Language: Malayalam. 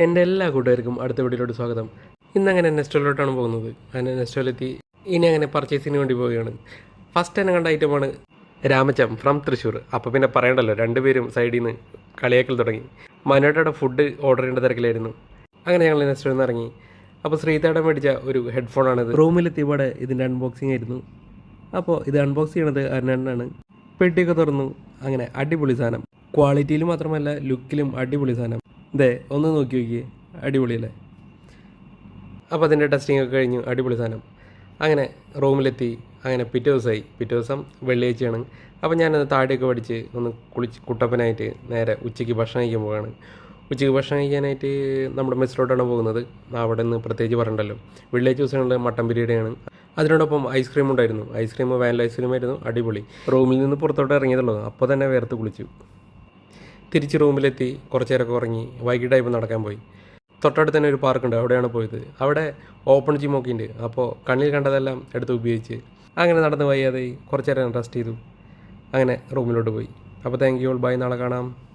എൻ്റെ എല്ലാ കൂട്ടുകാർക്കും അടുത്ത വീഡിയോയിലോട്ട് സ്വാഗതം. ഇന്നങ്ങനെ നെസ്റ്റോയിലോട്ടാണ് പോകുന്നത്. അങ്ങനെ നെസ്റ്റോയിലെത്തി ഇനി അങ്ങനെ പർച്ചേസിന് വേണ്ടി പോവുകയാണ്. ഫസ്റ്റ് തന്നെ കണ്ട ഐറ്റമാണ് രാമച്ചം ഫ്രം തൃശ്ശൂർ. അപ്പോൾ പിന്നെ പറയണ്ടല്ലോ, രണ്ടുപേരും സൈഡിൽ നിന്ന് കളിയാക്കൽ തുടങ്ങി. മനുവേട്ടയുടെ ഫുഡ് ഓർഡർ ചെയ്യേണ്ട തിരക്കിലായിരുന്നു. അങ്ങനെ ഞങ്ങൾ നെസ്റ്റോയിൽ നിന്ന് ഇറങ്ങി. അപ്പോൾ ശ്രീതയുടെ മേടിച്ച ഒരു ഹെഡ്ഫോണാണിത്. റൂമിലെത്തിയപാടെ ഇതിൻ്റെ അൺബോക്സിങ് ആയിരുന്നു. അപ്പോൾ ഇത് അൺബോക്സ് ചെയ്യണത് അരുണാണ്. പെട്ടിയൊക്കെ തുറന്നു. അങ്ങനെ അടിപൊളി സാധനം, ക്വാളിറ്റിയിൽ മാത്രമല്ല ലുക്കിലും അടിപൊളി സാധനം. ഇതേ ഒന്ന് നോക്കി നോക്കിയേ, അടിപൊളിയല്ലേ. അപ്പോൾ അതിൻ്റെ ടെസ്റ്റിംഗ് ഒക്കെ കഴിഞ്ഞു, അടിപൊളി സാധനം. അങ്ങനെ റൂമിലെത്തി. അങ്ങനെ പിറ്റേ ദിവസം വെള്ളിയാഴ്ചയാണ്. അപ്പോൾ ഞാനത് താടിയൊക്കെ പഠിച്ച് ഒന്ന് കുളിച്ച് കുട്ടപ്പനായിട്ട് നേരെ ഉച്ചയ്ക്ക് ഭക്ഷണം കഴിക്കാൻ പോവുകയാണ്. ഉച്ചയ്ക്ക് ഭക്ഷണം കഴിക്കാനായിട്ട് നമ്മുടെ മെസ്സിലോട്ടാണ് പോകുന്നത്. അവിടെ നിന്ന് പ്രത്യേകിച്ച് പറയണ്ടല്ലോ, വെള്ളിയാഴ്ച ദിവസങ്ങളിൽ മട്ടൻ ബിരിയാണിയാണ്. അതിനോടൊപ്പം ഐസ്ക്രീം ഉണ്ടായിരുന്നു. ഐസ്ക്രീം വാനില ഐസ്ക്രീമായിരുന്നു, അടിപൊളി. റൂമിൽ നിന്ന് പുറത്തോട്ട് ഇറങ്ങിയതുള്ളൂ, അപ്പോൾ തന്നെ വേർത്ത് കുളിച്ചു. തിരിച്ച് റൂമിലെത്തി കുറച്ച് നേരമൊക്കെ ഉറങ്ങി. വൈകിട്ടായപ്പോൾ നടക്കാൻ പോയി. തൊട്ടടുത്ത് തന്നെ ഒരു പാർക്കുണ്ട്, അവിടെയാണ് പോയത്. അവിടെ ഓപ്പൺ ജിമ്മൊക്കെ ഉണ്ട്. അപ്പോൾ കണ്ണിൽ കണ്ടതെല്ലാം എടുത്ത് ഉപയോഗിച്ച് അങ്ങനെ നടന്ന് വയ്യാതെ കുറച്ച് നേരം റെസ്റ്റ് ചെയ്തു. അങ്ങനെ റൂമിലോട്ട് പോയി. അപ്പോൾ താങ്ക് യു ഓൾ, ബൈ, നാളെ കാണാം.